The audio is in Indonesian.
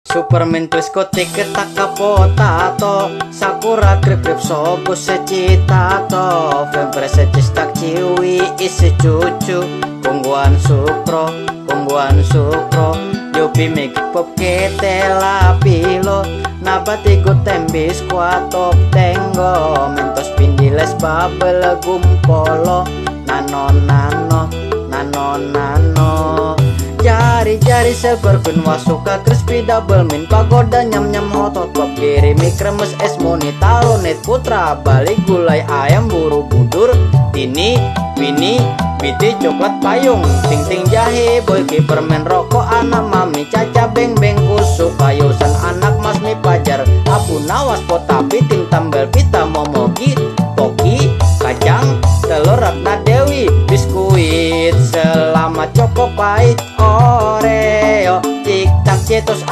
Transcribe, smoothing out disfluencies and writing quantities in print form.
Superman twist kotek ketaka potato Sakura grip grip sobo secitato Fempre secistak ciwi isi cucu Kongguan sukro Yopi make pop ketela pilo Nabati go tembis kuatop tenggo Mentos pindiles babel gumpolo Nano Jari-jari silver pin wasuka crispy double min pagoda nyam-nyam hotot pop kirimi kremes es moni taronet putra balik gulai ayam buru budur ini Winnie biti coklat payung ting-ting jahe boy ki permen rokok anak mami caca beng-beng usuk ayusan anak mas mi pajar apu nawas potapi tim tambal pita momogi koki kacang telur ratna dewi biskuit selamat choco pie oreo tik tak cetos